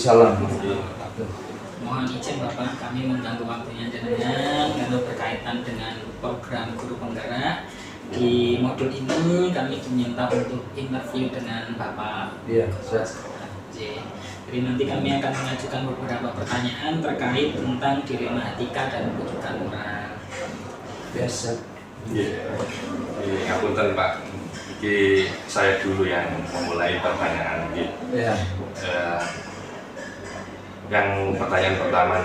Waalaikumsalam. Mohon izin Bapak, kami mengganggu waktunya jenengan karena berkaitan dengan program Guru Penggerak. Di modul ini kami diminta untuk interview dengan Bapak. Iya, siap. Jadi nanti kami akan mengajukan beberapa pertanyaan terkait tentang dilema etika dan rujukan moral. Biasa. Iya, ngapunten Pak. Iki saya dulu yang memulai pertanyaan ini. Iya. Yang pertanyaan pertama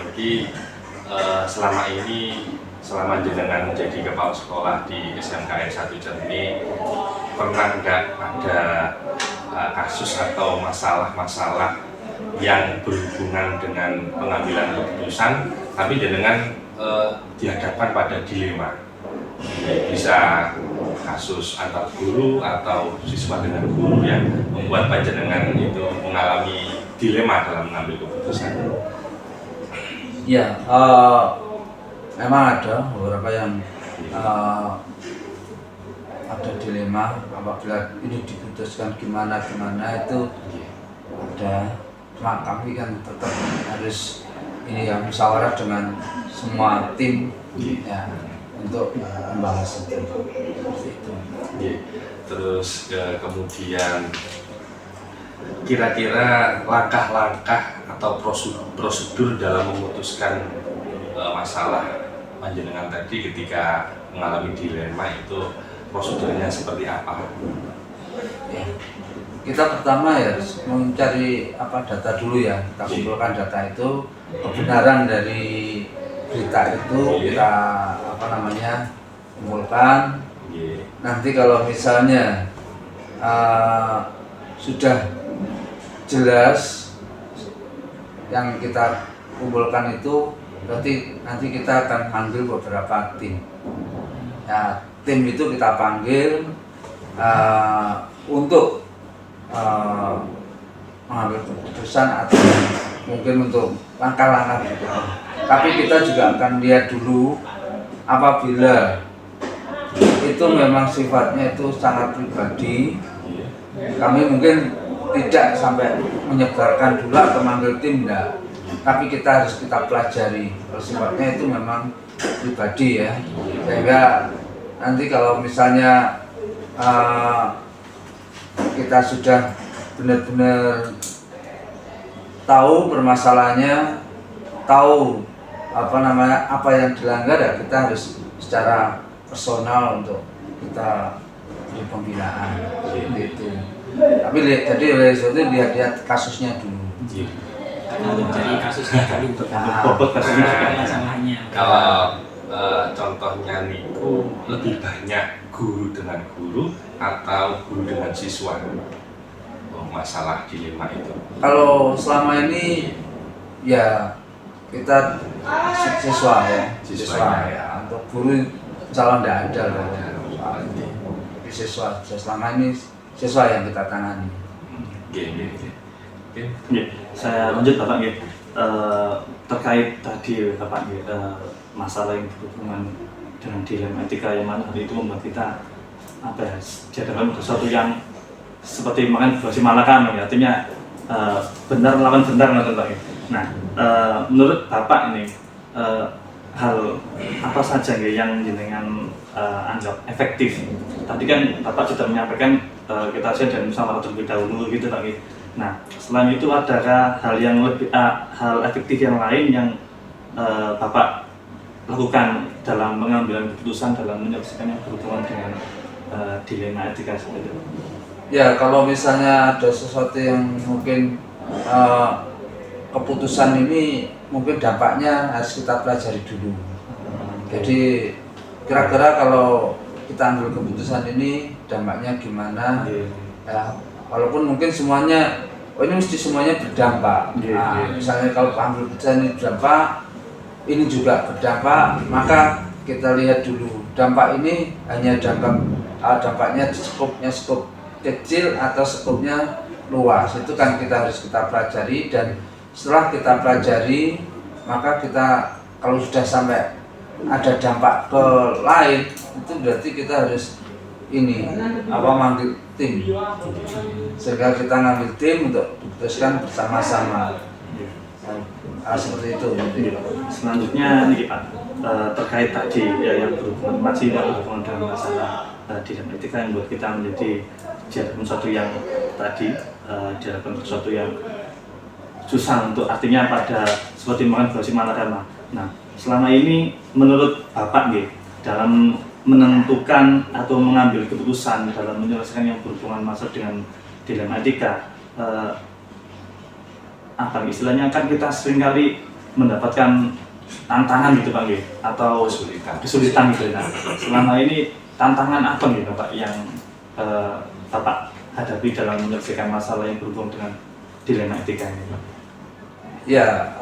ini, selama jenengan menjadi kepala sekolah di SMKN 1 Cermi, pernah nggak ada kasus atau masalah-masalah yang berhubungan dengan pengambilan keputusan, tapi jenengan dihadapkan pada dilema? Bisa kasus antar guru atau siswa dengan guru yang membuat panjenengan itu mengalami dilema dalam mengambil keputusan. Ya, memang ada beberapa yang ada dilema apabila ini diputuskan gimana itu ada. Cuma kami kan tetap harus ini ya musyawarah dengan semua tim ya untuk membahas itu. Terus kemudian kira-kira langkah-langkah atau prosedur dalam memutuskan masalah panjenengan tadi ketika mengalami dilema itu prosedurnya seperti apa? Ya. Kita pertama ya harus mencari data dulu ya, kita kumpulkan data itu, kebenaran dari berita itu kita kumpulkan. Nanti kalau misalnya sudah jelas yang kita kumpulkan itu, berarti nanti kita akan panggil beberapa tim. Ya, tim itu kita panggil untuk mengambil keputusan atau mungkin untuk langkah-langkah gitu. Tapi kita juga akan lihat dulu apabila itu memang sifatnya itu sangat pribadi, kami mungkin tidak sampai menyebarkan dulu atau manggil tim, enggak. Tapi kita harus pelajari kalau sifatnya itu memang pribadi ya, sehingga nanti kalau misalnya kita sudah benar-benar tahu permasalahannya, tahu apa yang dilanggar, ya kita harus secara personal untuk kita beri pembinaan gitu. Tapi jadi oleh itu lihat kasusnya dulu. Untuk cari kasusnya dulu. Bobot kasusnya masalahnya. Kalau contohnya niku lebih banyak guru dengan guru atau guru dengan siswa, masalah dilema itu? Kalau selama ini ya kita siswa ya. Untuk guru insya Allah tidak ada loh. Tapi siswa selama ini siswa yang kita tangani. Saya lanjut Bapak terkait tadi Bapak masalah yang berhubungan dengan dilema etika yang mana hari itu membuat kita jadikan sesuatu yang seperti makan buah si Malakam ya, artinya benar melawan benar Pak. Nah, menurut Bapak ini hal apa saja yang jenengan anggap efektif? Tadi kan Bapak sudah menyampaikan kita dan musyawarah terlebih dahulu gitu Pak. Nah, selain itu adakah hal yang lebih hal efektif yang lain yang Bapak lakukan dalam mengambil keputusan dalam menyelesaikan yang berhubungan dengan dilema etika seperti itu? Ya, kalau misalnya ada sesuatu yang mungkin keputusan ini mungkin dampaknya harus kita pelajari dulu. Jadi kira-kira kalau kita ambil keputusan ini dampaknya gimana? Ya, walaupun mungkin semuanya, ini mesti semuanya berdampak. Misalnya kalau ambil keputusan ini berdampak, ini juga berdampak, maka kita lihat dulu dampak ini hanya dampaknya skop kecil atau skopnya luas. Itu kan kita harus pelajari, dan setelah kita pelajari maka kita kalau sudah sampai ada dampak ke lain, itu berarti kita harus manggil tim, sehingga kita ngambil tim untuk putuskan bersama-sama. seperti itu. Selanjutnya nih Pak, terkait tadi ya yang berhubungan dengan masalah dilema etika yang buat kita menjadi diharapkan sesuatu yang tadi diharapkan sesuatu yang susah untuk artinya pada seperti makan buah si malakama. Nah, selama ini menurut Bapak nih dalam menentukan atau mengambil keputusan dalam menyelesaikan yang berhubungan masalah dengan dilema etika, apa istilahnya kan kita seringkali mendapatkan tantangan gitu Pak Nggih, atau kesulitan gitu. Nah, selama ini tantangan apa nih Bapak yang Bapak hadapi dalam menyelesaikan masalah yang berhubungan dengan dilema etika ini Pak? Ya,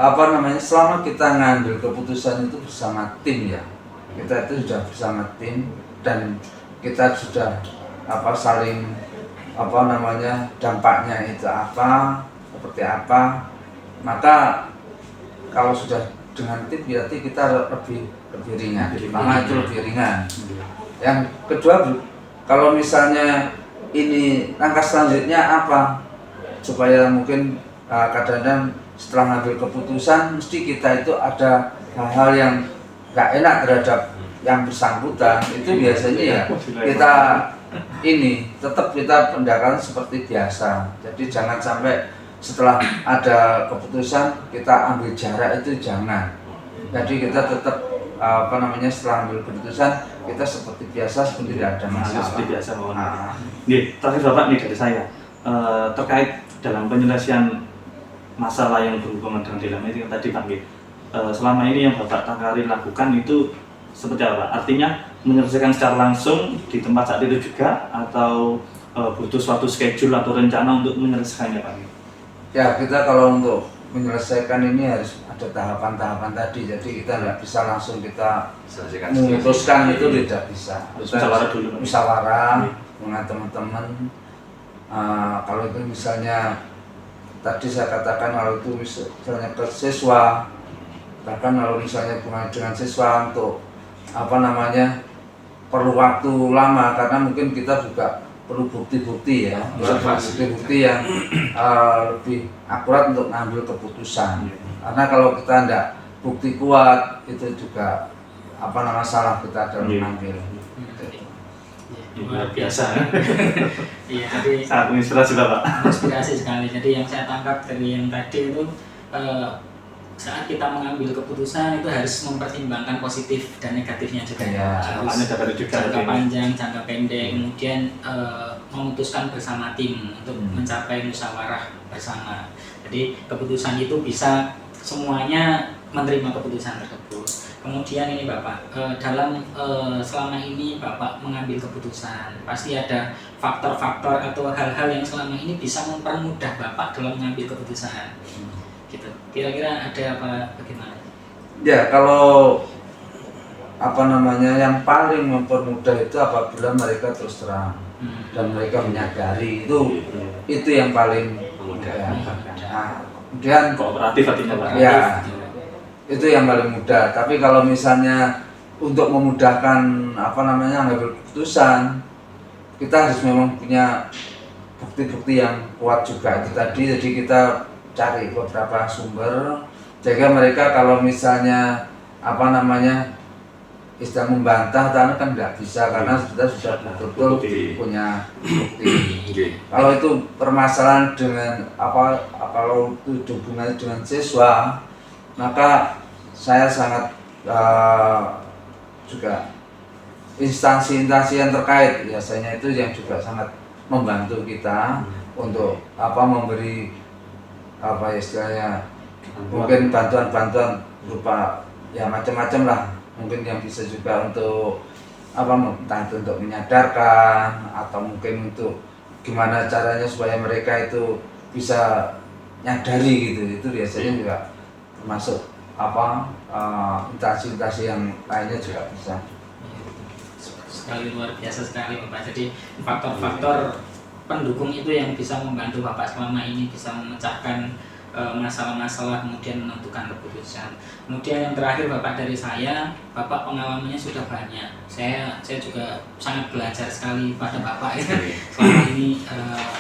selama kita ngambil keputusan itu bersama tim ya, kita itu sudah bersama tim dan kita sudah saling dampaknya itu seperti apa, maka kalau sudah dengan tim berarti kita lebih ringan, maka itu lebih ringan. Yang kedua, kalau misalnya ini langkah selanjutnya apa, supaya mungkin kadang-kadang setelah ngambil keputusan mesti kita itu ada hal-hal yang nggak enak terhadap yang bersangkutan, itu biasanya ya kita tetap kita pendekatan seperti biasa. Jadi jangan sampai setelah ada keputusan kita ambil jarak, itu jangan. Jadi kita tetap setelah ambil keputusan kita seperti biasa, seperti tidak ada masalah. Seperti biasa mohon. Nih, terakhir Bapak nih dari saya terkait dalam penyelesaian masalah yang berhubungan dengan dilema itu tadi Pak Nggih. Selama ini yang Bapak Tangkari lakukan itu seperti apa? Artinya menyelesaikan secara langsung di tempat saat itu juga atau butuh suatu schedule atau rencana untuk menyelesaikannya Pak Nggih? Ya, kita kalau untuk menyelesaikan ini harus ada tahapan-tahapan tadi. Jadi kita nggak bisa langsung kita memutuskan, itu tidak bisa. Musyawarah dulu. Musyawarah dengan teman-teman. Kalau itu misalnya tadi saya katakan, kalau itu misalnya ke siswa, bahkan kalau misalnya dengan siswa untuk perlu waktu lama karena mungkin kita juga perlu bukti-bukti ya, bukti-bukti yang lebih akurat untuk mengambil keputusan. Karena kalau kita tidak bukti kuat, itu juga salah kita dalam mengambil. Luar biasa. Iya, jadi sangat menginspirasi Bapak. Inspirasi sekali. Jadi yang saya tangkap dari yang tadi itu saat kita mengambil keputusan itu harus mempertimbangkan positif dan negatifnya juga. Ya, harus jangka panjang, jangka pendek, kemudian memutuskan bersama tim untuk mencapai musyawarah bersama. Jadi keputusan itu bisa semuanya menerima keputusan tersebut. Kemudian ini Bapak, dalam selama ini Bapak mengambil keputusan, pasti ada faktor-faktor atau hal-hal yang selama ini bisa mempermudah Bapak dalam mengambil keputusan. Gitu. Kira-kira ada apa, bagaimana? Ya, kalau yang paling mempermudah itu apabila mereka terus terang dan mereka menyadari itu yang paling mudah. Nah, kemudian kooperatif artinya Pak. Ya, itu yang paling mudah. Tapi kalau misalnya untuk memudahkan mengambil keputusan, kita harus memang punya bukti-bukti yang kuat juga itu tadi. Jadi kita cari beberapa sumber, jaga mereka kalau misalnya istilah membantah kan nggak bisa karena kita sudah betul-betul punya bukti. Kalau itu permasalahan dengan kalau itu hubungannya dengan siswa, maka saya sangat juga instansi-instansi yang terkait biasanya itu yang juga sangat membantu kita untuk memberi istilahnya mungkin bantuan-bantuan berupa ya macam-macam lah, mungkin yang bisa juga untuk entah itu untuk menyadarkan atau mungkin untuk gimana caranya supaya mereka itu bisa nyadari gitu. Itu biasanya juga termasuk instansi-instansi yang lainnya juga bisa. Sekali luar biasa sekali Bapak. Jadi faktor-faktor pendukung itu yang bisa membantu Bapak selama ini bisa memecahkan masalah-masalah, kemudian menentukan keputusan. Kemudian yang terakhir Bapak, dari saya, Bapak pengalamannya sudah banyak. Saya juga sangat belajar sekali pada Bapak ya. Selama ini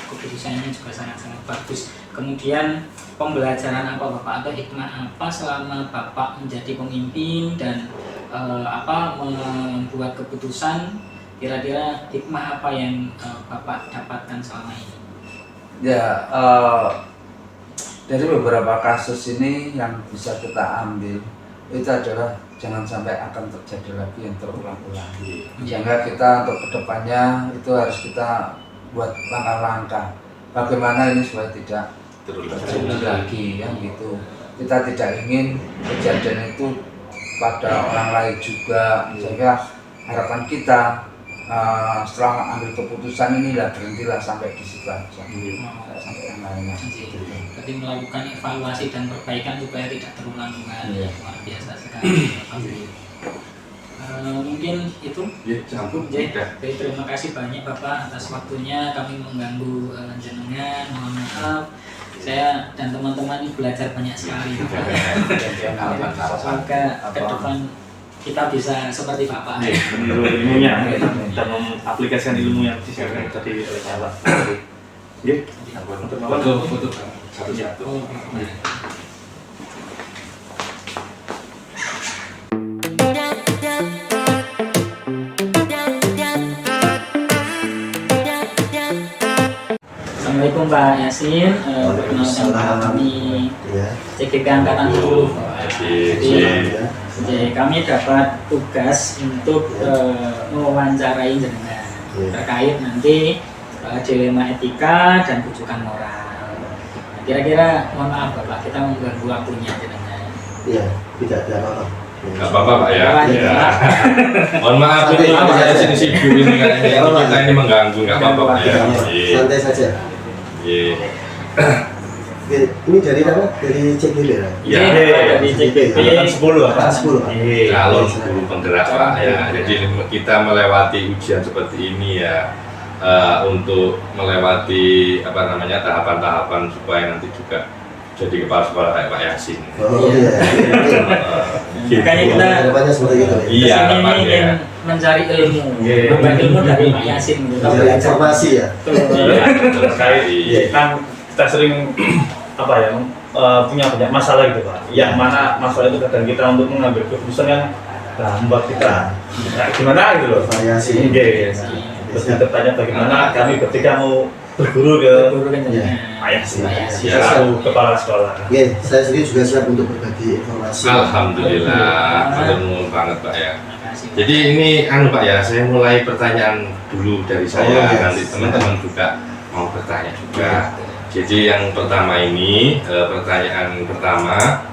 keputusannya juga sangat-sangat bagus. Kemudian pembelajaran apa Bapak atau hikmah apa selama Bapak menjadi pemimpin dan membuat keputusan, kira-kira hikmah apa yang Bapak dapatkan selama ini? Ya, dari beberapa kasus ini yang bisa kita ambil itu adalah jangan sampai akan terjadi lagi yang terulang-ulang. Sehingga kita untuk kedepannya itu harus kita buat langkah-langkah bagaimana ini supaya tidak terjadi lagi, yang gitu. Kita tidak ingin kejadian itu pada orang lain juga, sehingga harapan kita setelah ambil keputusan inilah berhentilah sampai di situ aja, sampai yang lainnya. Jadi melakukan evaluasi dan perbaikan supaya tidak terulang kembali. Luar biasa sekali. Mungkin itu cukup. Jadi terima kasih banyak Bapak atas waktunya. Kami mengganggu jenengan, mohon maaf. Saya dan teman-teman ini belajar banyak sekali. Semoga ke depan kita bisa seperti Bapak. Meniru ilmunya dan mengaplikasikan ilmu yang disiapkan tadi oleh Bapak. Untuk foto satu-satu. Assalamualaikum Pak Yasin, perkenalkan kami CGP Angkatan 10. Jadi kami dapat tugas untuk mewawancarai jenengan terkait nanti dilema etika dan rujukan moral. Kira-kira mohon maaf Bapak, kita mengganggu waktunya jenengan. Iya, tidak ada apa-apa. Nggak apa-apa Pak ya. Mohon maaf ini saya sini sibuk ini kan kita ini mengganggu, nggak apa-apa Pak ya. Santai saja. Ini dari mana? Dari CGP ya? Iya. Dari CGP. Angkatan 10 Pak. 10 Pak. Calon guru penggerak Pak ya. Jadi kita melewati ujian seperti ini ya untuk melewati tahapan-tahapan supaya nanti juga jadi kepala sekolah kayak Pak Yasin. Oh iya. Makanya kita Harapannya seperti itu. Iya, kesini harapannya. ingin mencari ilmu, nambah ilmu dari Pak Yasin. Mencari informasi ya. Iya, betul sekali. Kan kita sering punya banyak masalah gitu Pak. Yang mana masalah itu kadang kita untuk mengambil keputusan yang membuat kita gimana gitu loh. Variasi. Terus kita tanya bagaimana kami ketika mau berguru ke Pak Yasin, selaku kepala sekolah. Oke, saya sendiri juga siap untuk berbagi informasi. Alhamdulillah, ketemu banget Pak ya. Jadi ini Pak ya, saya mulai pertanyaan dulu dari saya, nanti teman-teman juga mau bertanya juga. Jadi yang pertama ini, pertanyaan pertama,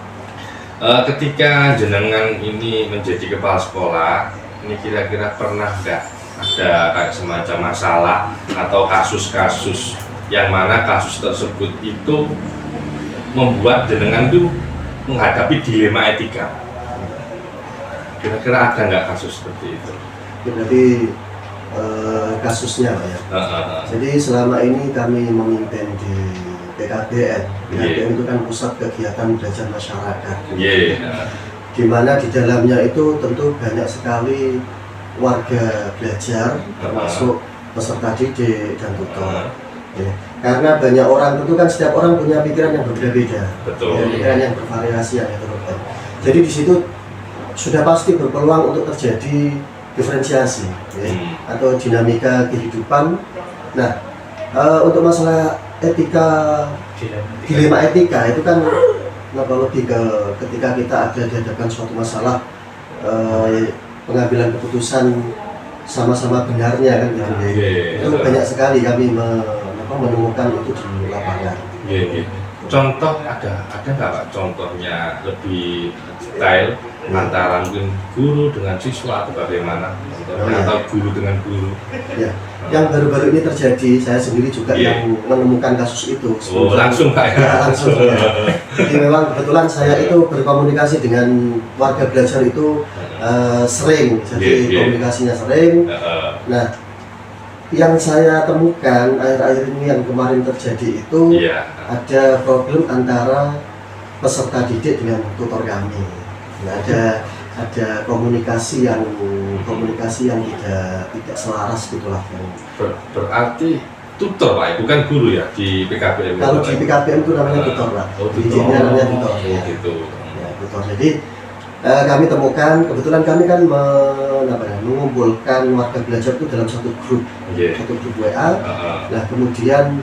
ketika jenengan ini menjadi kepala sekolah, ini kira-kira pernah nggak ada kayak semacam masalah atau kasus-kasus yang mana kasus tersebut itu membuat jenengan itu menghadapi dilema etika? Kira-kira ada nggak kasus seperti itu? Berarti kasusnya Pak ya. Jadi selama ini kami memimpin di PKBN. PKBN itu kan pusat kegiatan belajar masyarakat. Di mana di dalamnya itu tentu banyak sekali warga belajar, termasuk peserta didik dan tutor. Karena banyak orang, tentu kan setiap orang punya pikiran yang berbeda-beda, pikiran yang bervariasi yang heterogen. Jadi di situ sudah pasti berpeluang untuk terjadi diferensiasi atau dinamika kehidupan. Nah, untuk masalah etika, dilema etika itu kan lebih ke ketika kita ada di hadapan suatu masalah, pengambilan keputusan sama-sama benarnya kan gitu. Itu banyak sekali kami menemukan itu di lapangan. Contoh ada nggak Pak contohnya lebih detail antara mungkin guru dengan siswa atau bagaimana, atau guru dengan guru? Ya, yang baru-baru ini terjadi, saya sendiri juga yang menemukan kasus itu. Langsung Pak ya? Ya langsung. Ya. Jadi memang kebetulan saya itu berkomunikasi dengan warga belajar itu sering, jadi komunikasinya sering. Nah, yang saya temukan akhir-akhir ini yang kemarin terjadi itu ada problem antara peserta didik dengan tutor kami. Nah, ada komunikasi yang tidak selaras gitulah. Berarti tutor Pak, bukan guru ya di PKBM? Kalau di PKBM itu namanya tutor Pak. Oh, tutor. Izinnya namanya tutor. Oh, Ya. gitu. Ya, tutor. Jadi kami temukan, kebetulan kami kan mengumpulkan warga belajar itu dalam satu grup, Iya. satu grup WA. Nah kemudian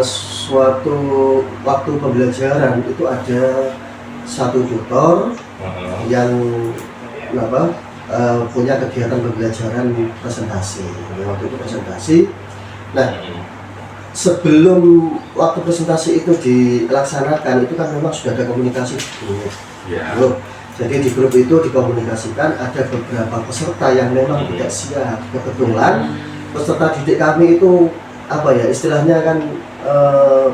suatu waktu pembelajaran itu ada satu tutor yang punya kegiatan pembelajaran presentasi. Waktu itu presentasi. Nah sebelum waktu presentasi itu dilaksanakan itu kan memang sudah ada komunikasi dulu. Ya. Jadi di grup itu dikomunikasikan ada beberapa peserta yang memang tidak siap. Kebetulan peserta didik kami itu istilahnya kan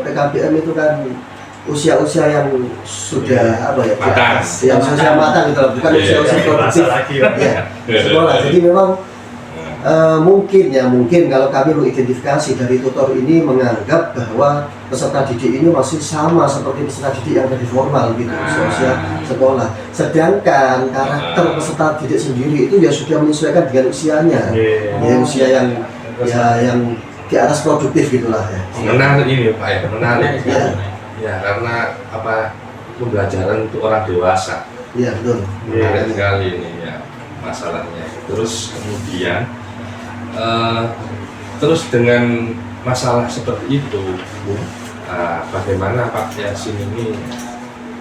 PKBM itu kan usia-usia yang sudah matang. yang usia matang gitu, bukan usia-usia produktif ya, sekolah. Jadi memang mungkin kalau kami mengidentifikasi dari tutor ini menganggap bahwa peserta didik ini masih sama seperti peserta didik yang dari formal gitu, usia sekolah. Sedangkan karakter peserta didik sendiri itu ya sudah menyesuaikan dengan usianya, ya usia yang di atas produktif gitulah ya. Menarik ini Pak ya, menarik. Ya. Ya karena pembelajaran untuk orang dewasa. Iya betul. Menarik sekali ini ya masalahnya. Terus kemudian terus dengan masalah seperti itu, bagaimana Pak Yasin ini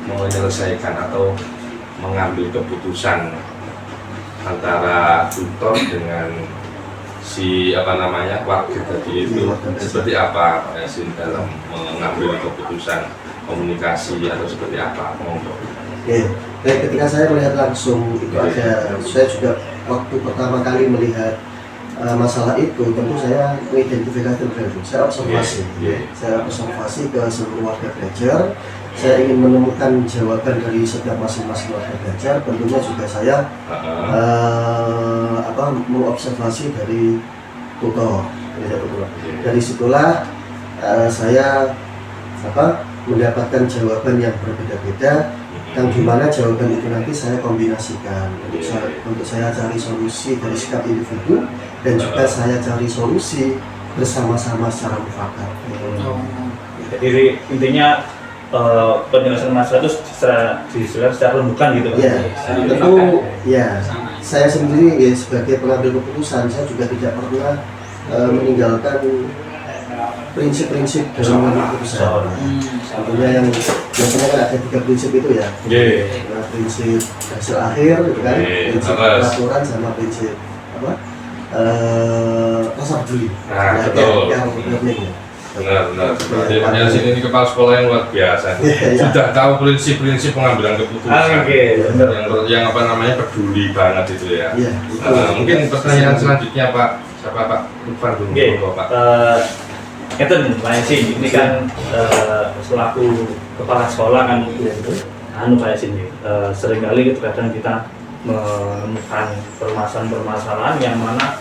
menyelesaikan atau mengambil keputusan antara tutor dengan si warga tadi itu, seperti apa Pak Yasin dalam mengambil keputusan komunikasi atau seperti apa? Oke, ketika saya melihat langsung itu saya juga waktu pertama kali melihat masalah itu, tentu saya mengidentifikasi dulu, saya observasi, saya observasi ke seluruh warga belajar. Saya ingin menemukan jawaban dari setiap masing-masing warga belajar. Tentunya juga saya mengobservasi dari tutor. Dari situlah saya mendapatkan jawaban yang berbeda-beda, yang dimana jawaban itu nanti saya kombinasikan untuk saya cari solusi dari sikap individu dan juga saya cari solusi bersama-sama secara mufakat. Jadi intinya penyelesaian masalah itu secara rembukan gitu. Ya, tentu ya. Saya sendiri ya, sebagai pengambil keputusan, saya juga tidak pernah meninggalkan prinsip-prinsip dalam mengambil keputusan. Tentunya yang biasanya kan ada 3 prinsip itu ya. Prinsip hasil akhir, gitu kan, prinsip peraturan sama prinsip rasa peduli. Betul. Benar. Berarti Pak Yasin ini kepala sekolah yang luar biasa. Sudah tahu prinsip-prinsip pengambilan keputusan. Yang peduli banget itu ya. Mungkin pertanyaan selanjutnya Pak, siapa Pak? Lukman dulu Pak. Itu Pak Yasin ini kan selaku kepala sekolah kan Pak Yasin seringkali kadang kita menemukan permasalahan-permasalahan yang mana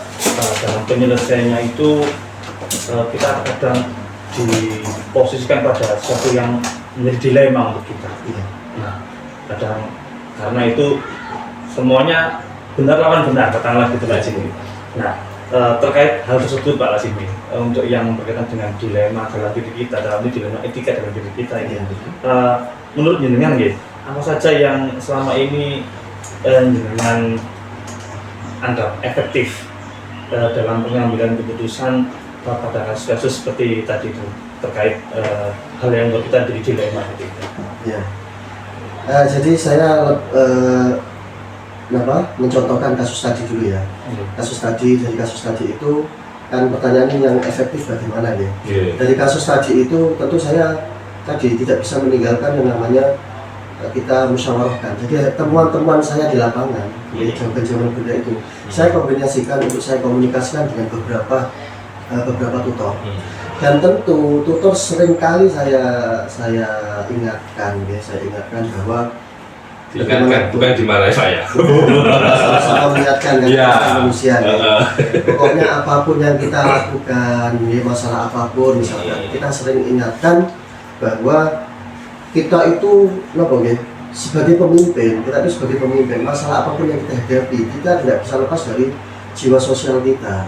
dalam penyelesaiannya itu kita kadang diposisikan pada sesuatu yang menjadi dilema untuk kita. Nah, kadang karena itu semuanya benar lawan benar, katakanlah gitu Pak Yasin. Nah, terkait hal tersebut Pak Yasin, untuk yang berkaitan dengan dilema dalam diri kita, dalam dilema etika dalam diri kita ini, menurut jenengan apa saja yang selama ini jenengan anggap efektif dalam pengambilan keputusan pada kasus-kasus seperti tadi itu terkait hal yang membuat kita jadi dilema gitu. Ya. Jadi saya mencontohkan kasus tadi dulu ya. Kasus tadi itu kan pertanyaan yang efektif bagaimana ya. Dari kasus tadi itu tentu saya tadi tidak bisa meninggalkan yang namanya kita musyawarahkan. Jadi temuan-temuan saya di lapangan, jawaban-jawaban benda itu saya kombinasikan untuk saya komunikasikan dengan beberapa tutor. Dan tentu tutor seringkali saya ingatkan bahwa bukan dimarahi saya. Sama mengingatkan manusia. Pokoknya apapun yang kita lakukan, masalah apapun misalkan, kita sering ingatkan bahwa kita itu sebagai pemimpin, masalah apapun yang kita hadapi, kita tidak bisa lepas dari jiwa sosial kita.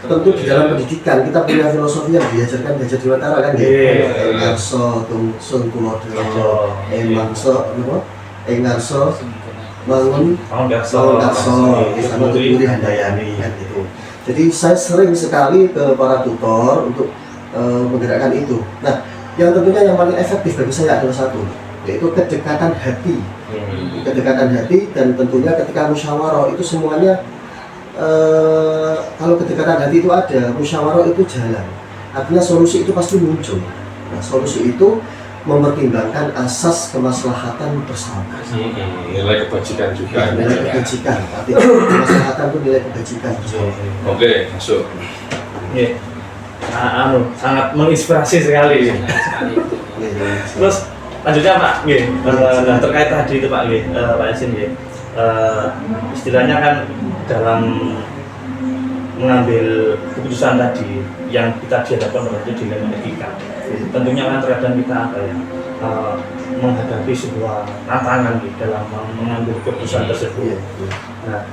Tentu di dalam pendidikan kita punya filosofi yang diajarkan Gajah Dewantara kan ya. Engarso tungsun tulodo, emangso engarso bangun garso sama tuturi handayani kan gitu. Jadi saya sering sekali ke para tutor untuk menggerakkan itu. Nah, yang tentunya yang paling efektif bagi saya adalah satu, yaitu kedekatan hati. Kedekatan hati, dan tentunya ketika musyawarah itu semuanya kalau kedekatan hati itu ada, musyawarah itu jalan. Artinya solusi itu pasti muncul. Nah, solusi itu mempertimbangkan asas kemaslahatan bersama. Nilai kebajikan juga. Nilai kebajikan. Artinya kemaslahatan itu nilai kebajikan. Oke, masuk. Sangat menginspirasi sekali. Terus lanjutnya Pak, nah, terkait tadi itu Pak, Pak Yasin, istilahnya kan dalam mengambil keputusan tadi yang kita dihadapkan pada dilema etika, tentunya kan terkadang kita menghadapi sebuah tantangan dalam mengambil keputusan tersebut. Nah,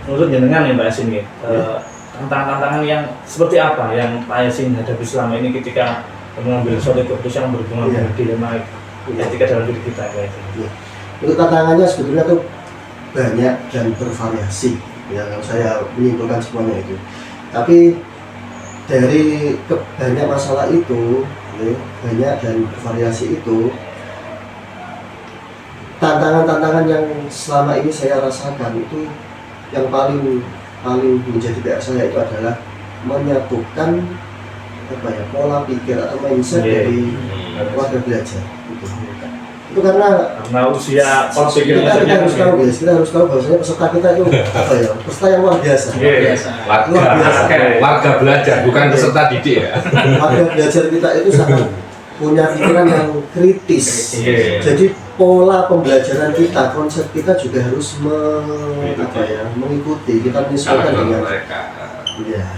menurut jenengan ya Pak Yasin, tantangan-tantangan yang seperti apa yang Pak Yasin hadapi selama ini ketika mengambil suatu keputusan yang berhubungan dengan dilema etika dalam diri kita ya. Untuk tantangannya sebetulnya tuh banyak dan bervariasi ya, kalau saya menyimpulkan semuanya itu. Tapi dari banyak masalah itu, banyak dan bervariasi itu, tantangan-tantangan yang selama ini saya rasakan itu yang paling menjadi PR saya itu adalah menyatukan pola pikir atau mindset dari warga belajar itu karena usia pola pikir kita harus tahu bahwasanya peserta kita itu peserta yang luar biasa. Warga belajar bukan peserta didik ya. Warga belajar kita itu sangat punya pikiran yang kritis. Jadi pola pembelajaran kita, konsep kita juga harus mengikuti, kita menyesuaikan dengan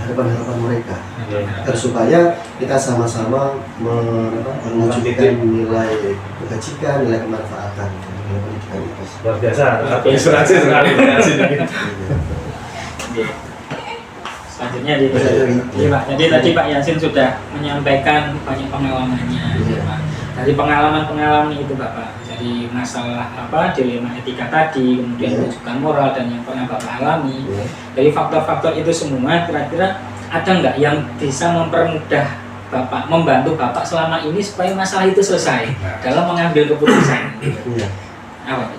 harapan-harapan mereka. Agar supaya kita sama-sama mewujudkan nilai kebajikan, nilai kemanfaatan dalam pendidikan itu. Luar biasa, inspirasi sekali. Selanjutnya jadi tadi Pak Yasin sudah menyampaikan banyak pengalamannya, Pak. Dari pengalaman itu Bapak, dari masalah dilema etika tadi, kemudian rujukan moral dan yang pernah Bapak alami. Dari faktor-faktor itu semua, kira-kira ada nggak yang bisa mempermudah Bapak, membantu Bapak selama ini supaya masalah itu selesai dalam mengambil keputusan? Apa?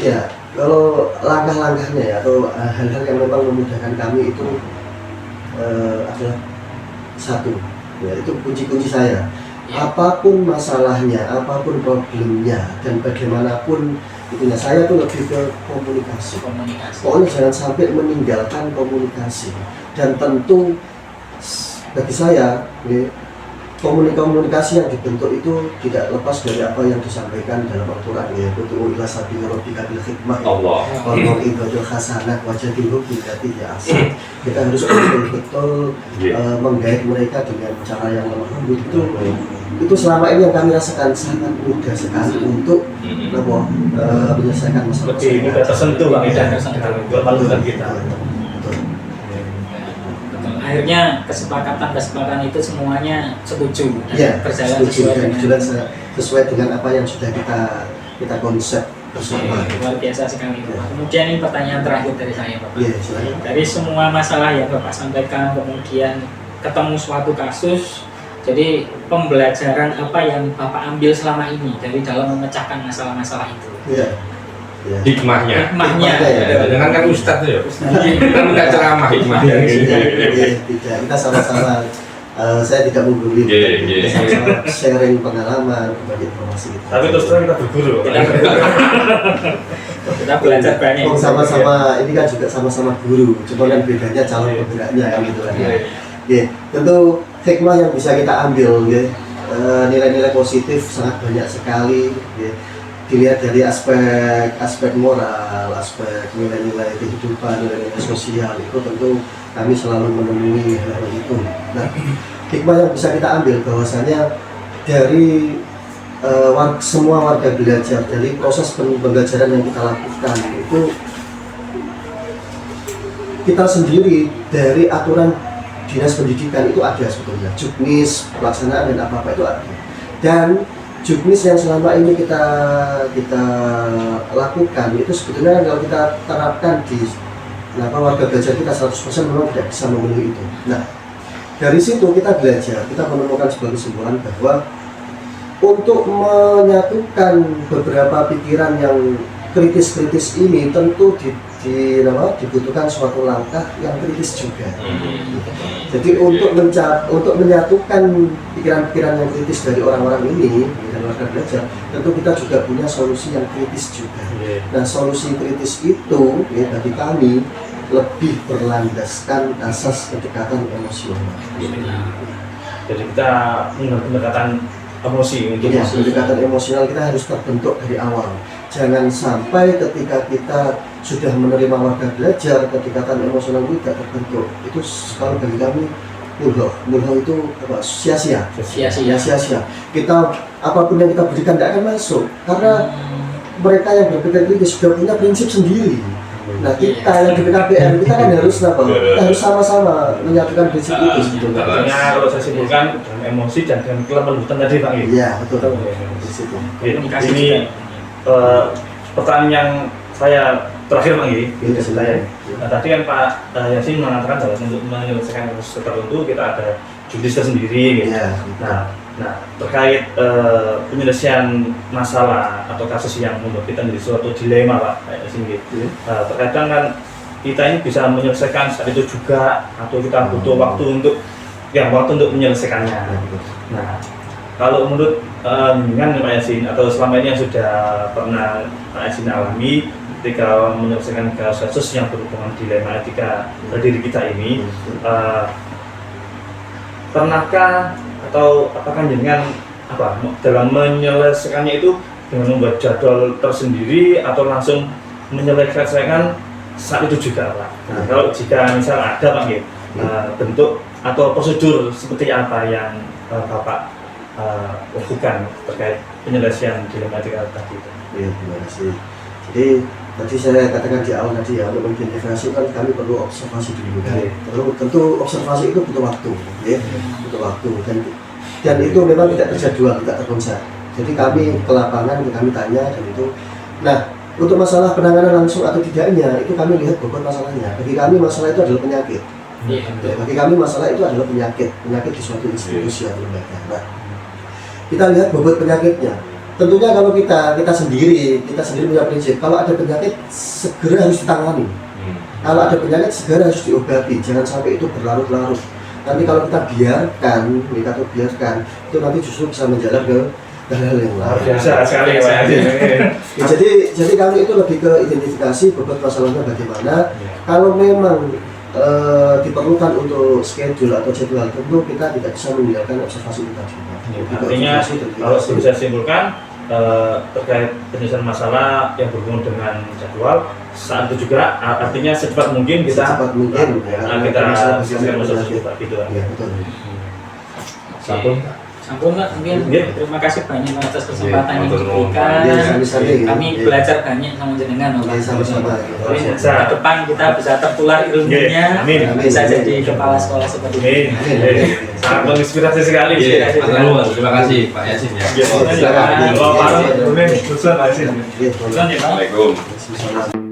Ya, kalau langkah-langkahnya ya, atau hal-hal yang memang memudahkan kami itu adalah satu, ya, itu kunci-kunci saya. Apapun masalahnya, apapun problemnya, dan bagaimanapun itunya, saya tuh lebih ke komunikasi. Pokoknya jangan sampai meninggalkan komunikasi. Dan tentu bagi saya, komunikasi yang dibentuk itu tidak lepas dari apa yang disampaikan dalam Al-Quran, yaitu ila sabili rabbika bil hikmah wal mau'izatil hasanah wajadilhum billati hiya ahsan. Kita harus betul-betul menggait mereka dengan cara yang lemah lembut. Itu selama ini yang kami rasakan sangat mudah sekali untuk menyelesaikan masalah. Lebih mudah tersentuh Bang Idan dengan kita. Akhirnya kesepakatan itu semuanya setuju dan berjalan sesuai dengan apa yang sudah kita konsep bersama. Luar biasa sekali. Kemudian ini pertanyaan terakhir dari saya Bapak. Dari semua masalah yang Bapak sampaikan, kemudian ketemu suatu kasus, jadi pembelajaran apa yang Bapak ambil selama ini dari dalam memecahkan masalah-masalah itu? Hikmahnya. Dengan kan Ustadz ya. Kita minta ceramah hikmahnya. Tidak, kita sama-sama. Saya tidak menggurui. Sama-sama sharing pengalaman, berbagi informasi. Tapi terus terang kita berguru. Kita belajar banyak. Sama-sama, ini kan juga sama-sama guru. Cuma kan bedanya calon penggeraknya kan gitu kan. Tentu hikmah yang bisa kita ambil, nilai-nilai positif sangat banyak sekali. Dilihat dari aspek moral, aspek nilai-nilai kehidupan, nilai-nilai sosial, itu tentu kami selalu menemui hal itu. Nah, hikmah yang bisa kita ambil bahwasanya dari semua warga belajar, dari proses pembelajaran yang kita lakukan itu kita sendiri dari aturan dinas pendidikan itu ada sebetulnya, juknis, pelaksanaan dan apa-apa itu ada. Dan juknis yang selama ini kita lakukan itu sebetulnya kalau kita terapkan di warga belajar kita 100% memang tidak bisa memenuhi itu. Nah, dari situ kita belajar, kita menemukan sebuah kesimpulan bahwa untuk menyatukan beberapa pikiran yang kritis-kritis ini tentu dibutuhkan suatu langkah yang kritis juga. Jadi untuk menyatukan pikiran-pikiran yang kritis dari orang-orang ini dan warga belajar, tentu kita juga punya solusi yang kritis juga. Nah, solusi kritis itu bagi kami lebih berlandaskan asas kedekatan emosional. Jadi kita pendekatan emosi untuk pendekatan emosional kita harus terbentuk dari awal. Jangan sampai ketika kita sudah menerima warga belajar, kedekatan emosional itu tidak terbentuk. Itu kalau bagi kami mulho itu sia-sia. Kita apapun yang kita berikan tidak akan masuk karena mereka yang berpikir kritis sudah punya prinsip sendiri. Nah, kita yang di PKBM kita kan harus kita harus sama-sama menyatukan prinsip itu sebetulnya. Artinya kalau saya simpulkan dengan emosi dan dengan kelembutan tadi Pak. Iya, betul. Di situ. Ini pertanyaan yang saya terakhir Pak Nah, tadi kan Pak Yasin mengatakan bahwa untuk menyelesaikan kasus tertentu kita ada judis tersendiri gitu. Nah, terkait penyelesaian masalah atau kasus yang membuat kita menjadi suatu dilema Pak Yasin gitu. Terkadang kan kita ini bisa menyelesaikan saat itu juga atau kita butuh waktu untuk menyelesaikannya. Nah, kalau menurut dengan Pak Yasin atau selama ini yang sudah pernah Pak Yasin alami ketika menyelesaikan kasus yang berhubungan dilema etika diri kita ini, pernahkah atau apakah dengan dalam menyelesaikannya itu dengan membuat jadwal tersendiri atau langsung menyelesaikan saat itu juga Pak? Nah, kalau jika misal ada Pak bentuk atau prosedur seperti apa yang Bapak lakukan terkait penyelesaian dilema etika tadi itu? Iya, terima kasih. Jadi tadi saya katakan di awal tadi ya, untuk mengidentifikasi kan kami perlu observasi dulu kan. Tentu observasi itu butuh waktu, butuh waktu dan itu memang tidak terjadwal, tidak terkonsep. Jadi kami ke lapangan, kami tanya dan itu. Nah, untuk masalah penanganan langsung atau tidaknya itu kami lihat bobot masalahnya. Bagi kami masalah itu adalah penyakit. Bagi kami masalah itu adalah penyakit di suatu institusi atau lembaga. Nah, kita lihat bobot penyakitnya. Tentunya kalau kita sendiri punya prinsip, kalau ada penyakit segera harus ditangani. Kalau ada penyakit segera harus diobati, jangan sampai itu berlarut-larut. Nanti kalau kita biarkan, itu nanti justru bisa menjalar ke hal-hal yang lain. Biasa sekali Pak. Jadi kami itu lebih ke identifikasi bobot masalahnya bagaimana. Kalau memang diperlukan untuk schedule atau jadwal, tentu kita tidak bisa meninggalkan observasi kita juga. Artinya kalau bisa simpulkan terkait penyelesaian masalah yang berhubungan dengan jadwal saat itu juga artinya secepat mungkin kita kita menyelesaikan masalah kita gitu. Ya, betul. Sampun Pak, mungkin terima kasih banyak atas kesempatan yang diberikan. Kami belajar banyak sama jenengan Pak. Sama-sama. Ke depan kita bisa tertular ilmunya, bisa jadi kepala sekolah seperti ini. Sangat menginspirasi sekali. Terima kasih Pak Yasin ya. Assalamualaikum. Waalaikumsalam.